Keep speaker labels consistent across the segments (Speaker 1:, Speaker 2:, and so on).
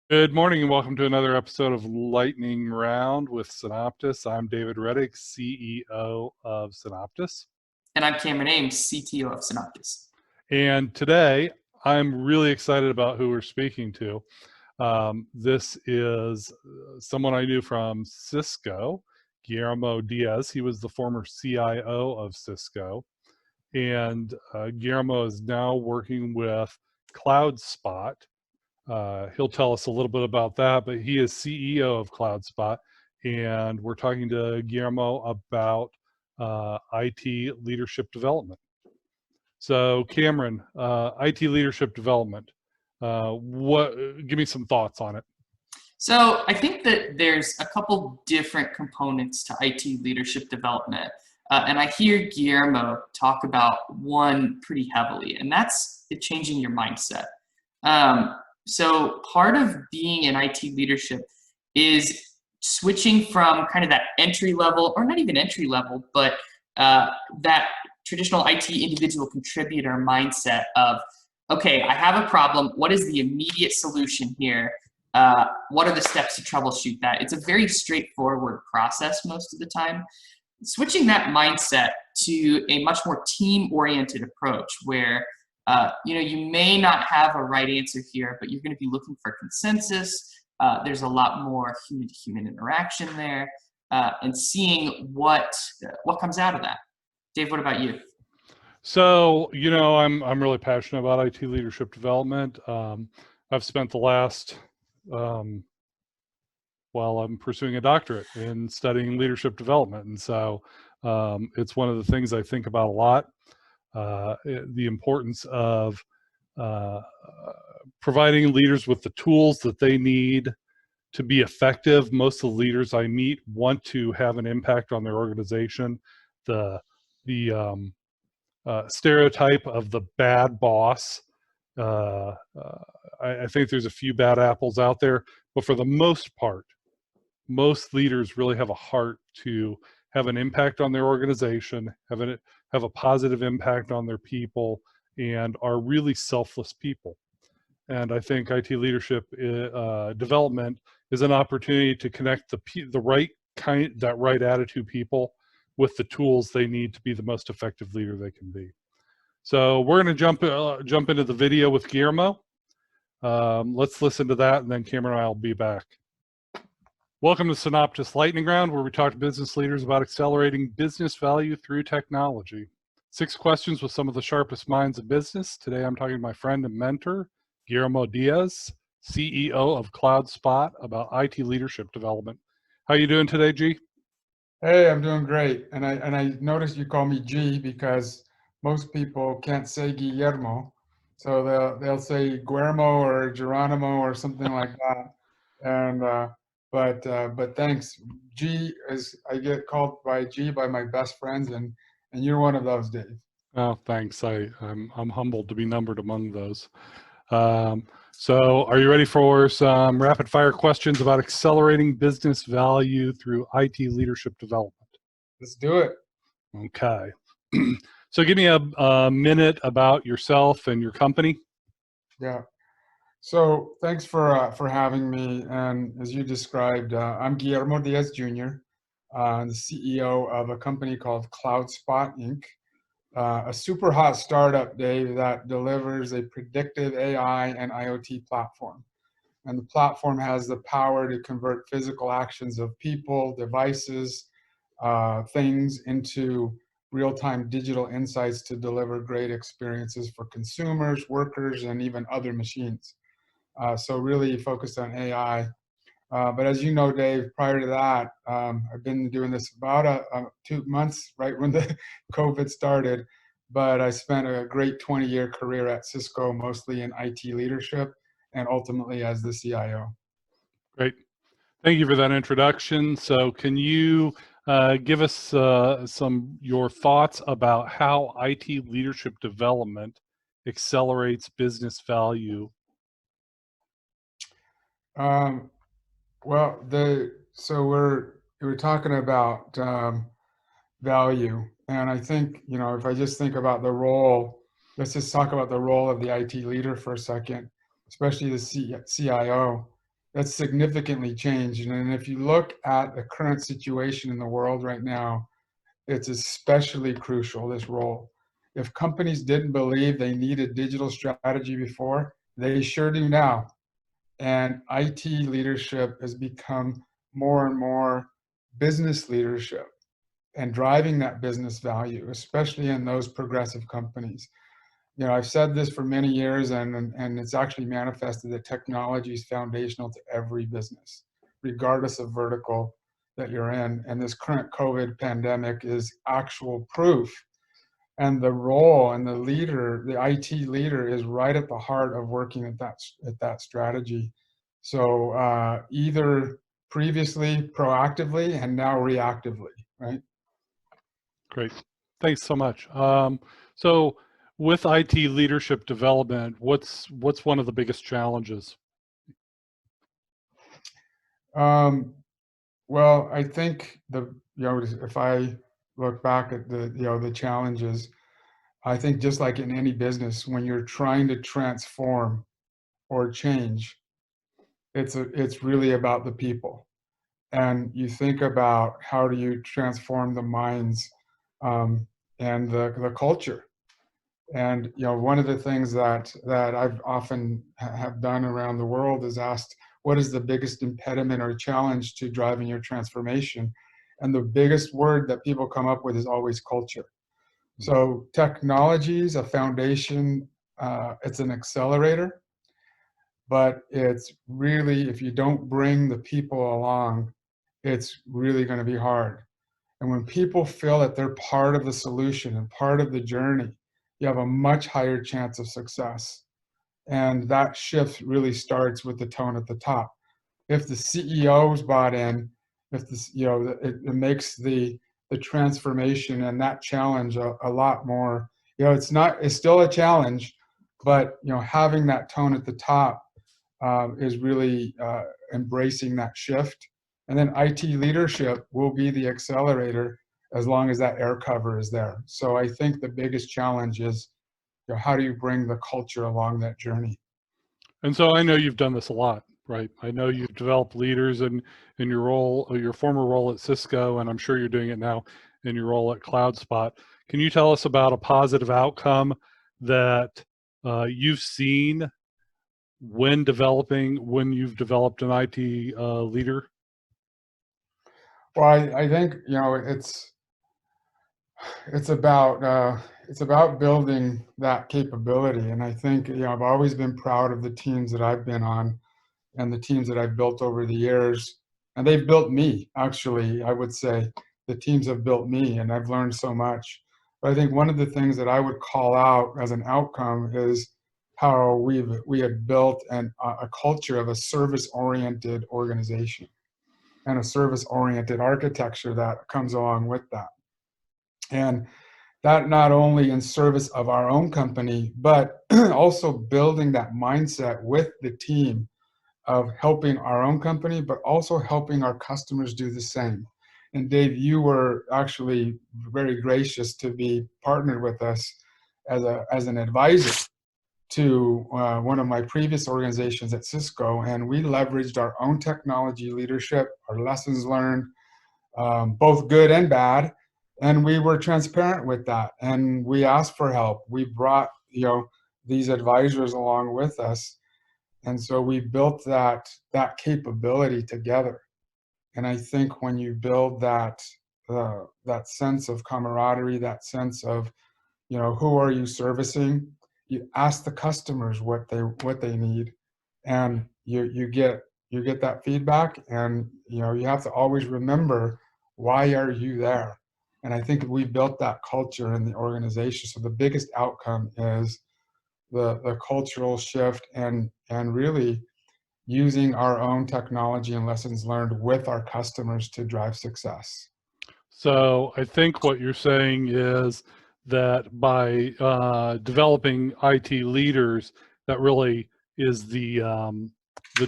Speaker 1: Good morning and welcome to another episode of Lightning Round with Synoptus. I'm David Reddick, CEO of Synoptus.
Speaker 2: And I'm Cameron Ames, CTO of Synoptus.
Speaker 1: And today I'm really excited about who we're speaking to. This is someone I knew from Cisco, Guillermo Diaz. He was the former CIO of Cisco. And Guillermo is now working with CloudSpot. He'll tell us a little bit about that, but he is CEO of CloudSpot, and we're talking to Guillermo about IT leadership development. So, Cameron, IT leadership development. Give me some thoughts on it.
Speaker 2: So I think that there's a couple different components to IT leadership development. And I hear Guillermo talk about one pretty heavily, and that's changing your mindset. So part of being in IT leadership is switching from kind of that entry level, or not even entry level, but that traditional IT individual contributor mindset of, okay, I have a problem. What is the immediate solution here? What are the steps to troubleshoot that? It's a very straightforward process most of the time. Switching that mindset to a much more team-oriented approach where you may not have a right answer here, but you're going to be looking for consensus. There's a lot more human-to-human interaction there, and seeing what comes out of that. Dave, what about you?
Speaker 1: So, I'm really passionate about IT leadership development. I've spent the last while I'm pursuing a doctorate in studying leadership development, and so it's one of the things I think about a lot. The importance of providing leaders with the tools that they need to be effective. Most of the leaders I meet want to have an impact on their organization. The stereotype of the bad boss. I think there's a few bad apples out there, but for the most part, most leaders really have a heart to have an impact on their organization, have a positive impact on their people, and are really selfless people. And I think IT leadership development is an opportunity to connect the right attitude people with the tools they need to be the most effective leader they can be. So we're going to jump into the video with Guillermo. Let's listen to that, and then Cameron and I will be back. Welcome to Synoptus Lightning Round, where we talk to business leaders about accelerating business value through technology. 6 questions with some of the sharpest minds of business. Today I'm talking to my friend and mentor, Guillermo Diaz, CEO of CloudSpot, about IT leadership development. How are you doing today, G?
Speaker 3: Hey, I'm doing great. And I noticed you call me G because most people can't say Guillermo. So they'll say Guillermo or Geronimo or something like that. And but thanks. I get called by G by my best friends, and you're one of those, Dave.
Speaker 1: Oh, thanks. I'm humbled to be numbered among those. So are you ready for some rapid fire questions about accelerating business value through IT leadership development?
Speaker 3: Let's do it.
Speaker 1: Okay. So give me a minute about yourself and your company.
Speaker 3: Yeah. So thanks for having me. And as you described, I'm Guillermo Diaz Jr., the CEO of a company called CloudSpot Inc., a super hot startup, Dave, that delivers a predictive AI and IoT platform. And the platform has the power to convert physical actions of people, devices, things into real-time digital insights to deliver great experiences for consumers, workers, and even other machines. So really focused on AI. But as you know, Dave, prior to that, I've been doing this about 2 months, right when the COVID started. But I spent a great 20-year career at Cisco, mostly in IT leadership, and ultimately as the CIO.
Speaker 1: Great. Thank you for that introduction. So can you give us your thoughts about how IT leadership development accelerates business value?
Speaker 3: Well, so we're talking about value, and I think if I just think about the role, let's just talk about the role of the IT leader for a second, especially the CIO. that's significantly changed. And if you look at the current situation in the world right now, it's especially crucial, this role. If companies didn't believe they needed digital strategy before, they sure do now. And IT leadership has become more and more business leadership and driving that business value, especially in those progressive companies. You know, I've said this for many years, and it's actually manifested that technology is foundational to every business, regardless of vertical that you're in. And this current COVID pandemic is actual proof. And the role and the leader, the IT leader, is right at the heart of working at that strategy. So either previously proactively and now reactively, right?
Speaker 1: Great. Thanks so much. So with IT leadership development, what's one of the biggest challenges?
Speaker 3: Well, I think if I look back at the challenges, I think just like in any business, when you're trying to transform or change, it's really about the people. And you think about how do you transform the minds and the culture. And one of the things that I've often have done around the world is asked, what is the biggest impediment or challenge to driving your transformation? And the biggest word that people come up with is always culture. So technology is a foundation, it's an accelerator, but it's really, if you don't bring the people along, it's really going to be hard. And when people feel that they're part of the solution and part of the journey, you have a much higher chance of success. And that shift really starts with the tone at the top. If the CEO's bought in, if this, it makes the transformation and that challenge a lot more. It's still a challenge, but having that tone at the top is really embracing that shift. And then IT leadership will be the accelerator as long as that air cover is there. So I think the biggest challenge is, how do you bring the culture along that journey?
Speaker 1: And so I know you've done this a lot, right? I know you've developed leaders in your role, your former role at Cisco, and I'm sure you're doing it now in your role at CloudSpot. Can you tell us about a positive outcome that you've seen when you've developed an IT leader?
Speaker 3: Well, I think it's about building that capability, and I think I've always been proud of the teams that I've been on and the teams that I've built over the years, and they've built me. Actually, I would say the teams have built me, and I've learned so much. But I think one of the things that I would call out as an outcome is how we have built a culture of a service-oriented organization and a service-oriented architecture that comes along with that. And that not only in service of our own company, but also building that mindset with the team of helping our own company, but also helping our customers do the same. And Dave, you were actually very gracious to be partnered with us as an advisor to one of my previous organizations at Cisco, and we leveraged our own technology leadership, our lessons learned, both good and bad, and we were transparent with that. And we asked for help. We brought these advisors along with us, and so we built that capability together. And I think when you build that sense of camaraderie, that sense of who are you servicing, you ask the customers what they need, and you get that feedback, and you have to always remember, why are you there? And I think we built that culture in the organization. So the biggest outcome is the cultural shift and really using our own technology and lessons learned with our customers to drive success.
Speaker 1: So I think what you're saying is that by developing IT leaders, that really is the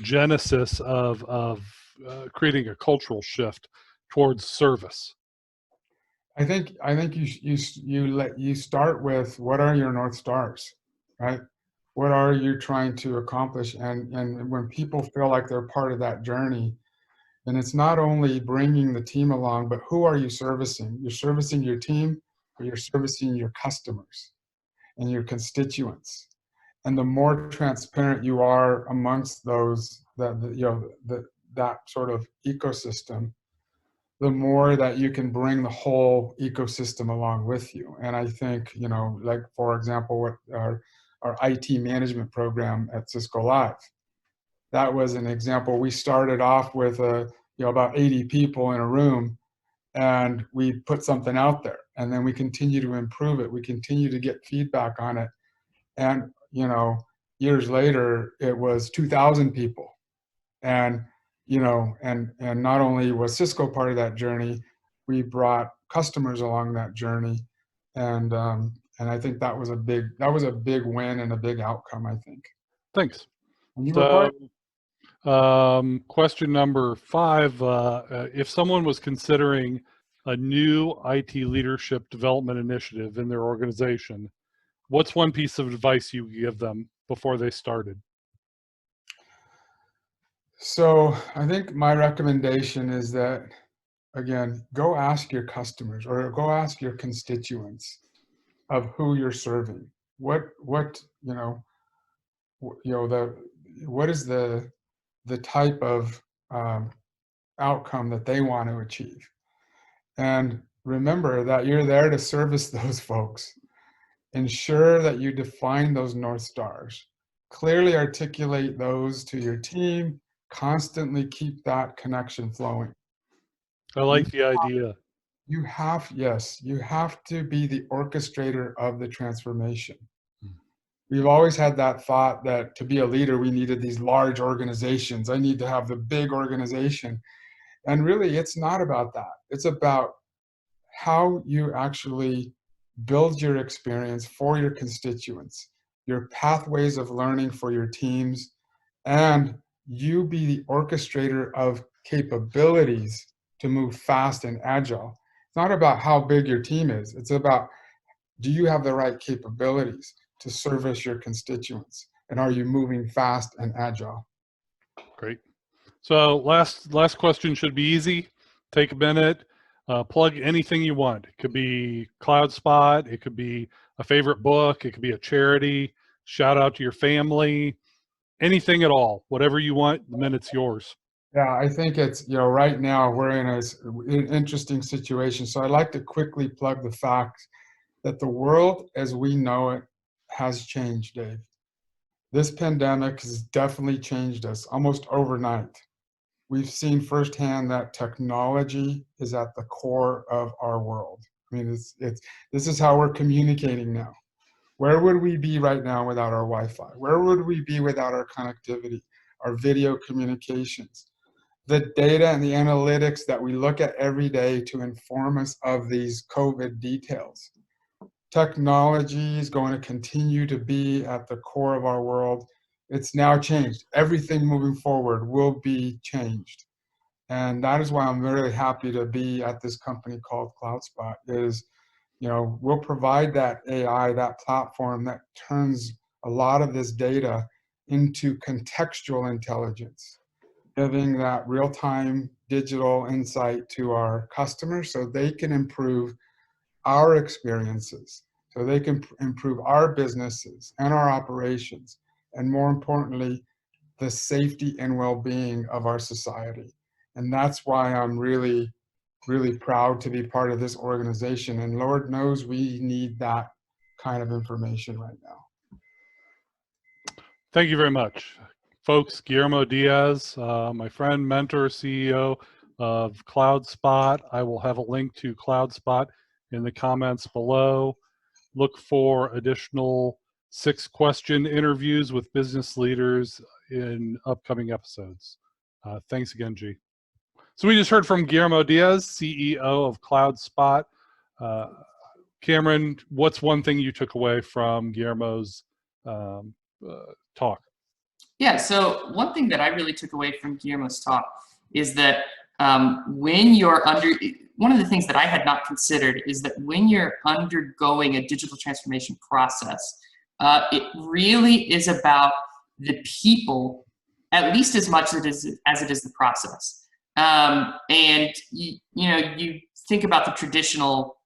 Speaker 1: genesis of creating a cultural shift towards service.
Speaker 3: I think you start with, what are your North Stars, right? What are you trying to accomplish? And when people feel like they're part of that journey, and it's not only bringing the team along, but who are you servicing? You're servicing your team, or you're servicing your customers and your constituents. And the more transparent you are amongst those, that sort of ecosystem, the more that you can bring the whole ecosystem along with you. And I think, like, for example, what our IT management program at Cisco Live, that was an example. We started off with about 80 people in a room, and we put something out there, and then we continue to improve it. We continue to get feedback on it. And, years later, it was 2,000 people. And, and not only was Cisco part of that journey, we brought customers along that journey. And I think that was a big win and a big outcome, I think.
Speaker 1: Thanks.
Speaker 3: And you were part.
Speaker 1: Question number 5, if someone was considering a new IT leadership development initiative in their organization, what's one piece of advice you give them before they started?
Speaker 3: So I think my recommendation is that, again, go ask your customers or go ask your constituents of who you're serving. What is the type of outcome that they want to achieve. And remember that you're there to service those folks. Ensure that you define those North Stars. Clearly articulate those to your team. Constantly keep that connection flowing.
Speaker 1: I like the idea.
Speaker 3: You have to be the orchestrator of the transformation. We've always had that thought that to be a leader, we needed these large organizations. I need to have the big organization. And really, it's not about that. It's about how you actually build your experience for your constituents, your pathways of learning for your teams, and you be the orchestrator of capabilities to move fast and agile. It's not about how big your team is. It's about, do you have the right capabilities to service your constituents? And are you moving fast and agile?
Speaker 1: Great. So last question should be easy. Take a minute, plug anything you want. It could be CloudSpot, it could be a favorite book, it could be a charity, shout out to your family, anything at all, whatever you want, the minute's yours.
Speaker 3: Yeah, I think it's, right now we're in an interesting situation. So I'd like to quickly plug the fact that the world as we know it has changed, Dave. This pandemic has definitely changed us almost overnight. We've seen firsthand that technology is at the core of our world. I mean, this is how we're communicating now. Where would we be right now without our Wi-Fi? Where would we be without our connectivity, our video communications? The data and the analytics that we look at every day to inform us of these COVID details. Technology is going to continue to be at the core of our world. It's now changed. Everything moving forward will be changed. And that is why I'm really happy to be at this company called CloudSpot. We'll provide that AI, that platform that turns a lot of this data into contextual intelligence, giving that real-time digital insight to our customers so they can improve our experiences, so they can improve our businesses and our operations, and more importantly, the safety and well-being of our society. And that's why I'm really, really proud to be part of this organization. And Lord knows we need that kind of information right now.
Speaker 1: Thank you very much. Folks, Guillermo Diaz, my friend, mentor, CEO of CloudSpot. I will have a link to CloudSpot in the comments below. Look for additional 6-question interviews with business leaders in upcoming episodes. Thanks again, G. So we just heard from Guillermo Diaz, CEO of CloudSpot. Cameron, what's one thing you took away from Guillermo's talk?
Speaker 2: Yeah, so one thing that I really took away from Guillermo's talk is that one of the things that I had not considered is that when you're undergoing a digital transformation process, It really is about the people, at least as much as it is the process. And you know, you think about the traditional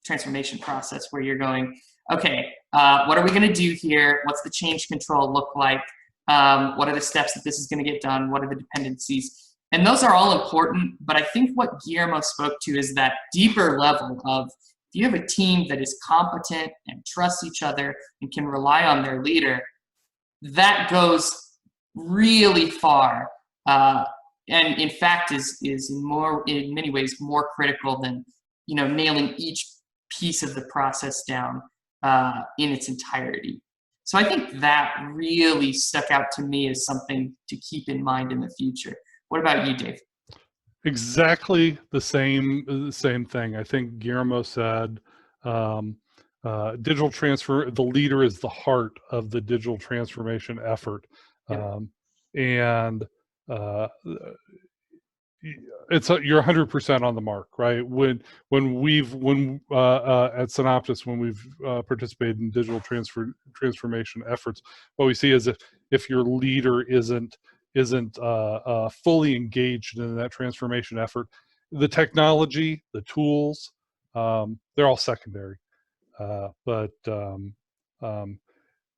Speaker 2: transformation process where you're going, okay, what are we going to do here? What's the change control look like? What are the steps that this is going to get done? What are the dependencies? And those are all important, but I think what Guillermo spoke to is that deeper level of, if you have a team that is competent and trusts each other and can rely on their leader, that goes really far. And in fact is in many ways more critical than, you know, nailing each piece of the process down in its entirety. So I think that really stuck out to me as something to keep in mind in the future. What about you, Dave?
Speaker 1: Exactly the same thing. I think Guillermo said, digital transfer, the leader is the heart of the digital transformation effort.
Speaker 2: Yep.
Speaker 1: And you're 100% on the mark, right? When at Synoptus, when we've participated in digital transformation efforts, what we see is if your leader isn't fully engaged in that transformation effort, the technology, the tools, they're all secondary.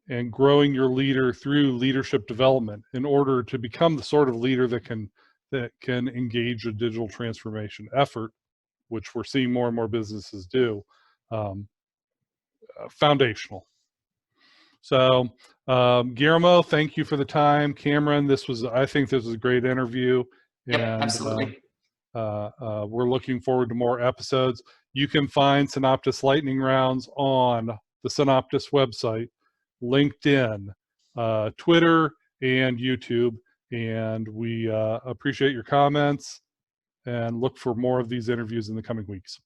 Speaker 1: And growing your leader through leadership development in order to become the sort of leader that can engage a digital transformation effort, which we're seeing more and more businesses do, foundational. So, Guillermo, thank you for the time. Cameron, I think this was a great interview.
Speaker 2: Yep,
Speaker 1: And
Speaker 2: absolutely.
Speaker 1: we're looking forward to more episodes. You can find Synoptus Lightning Rounds on the Synoptus website, LinkedIn, Twitter, and YouTube. And we appreciate your comments and look for more of these interviews in the coming weeks.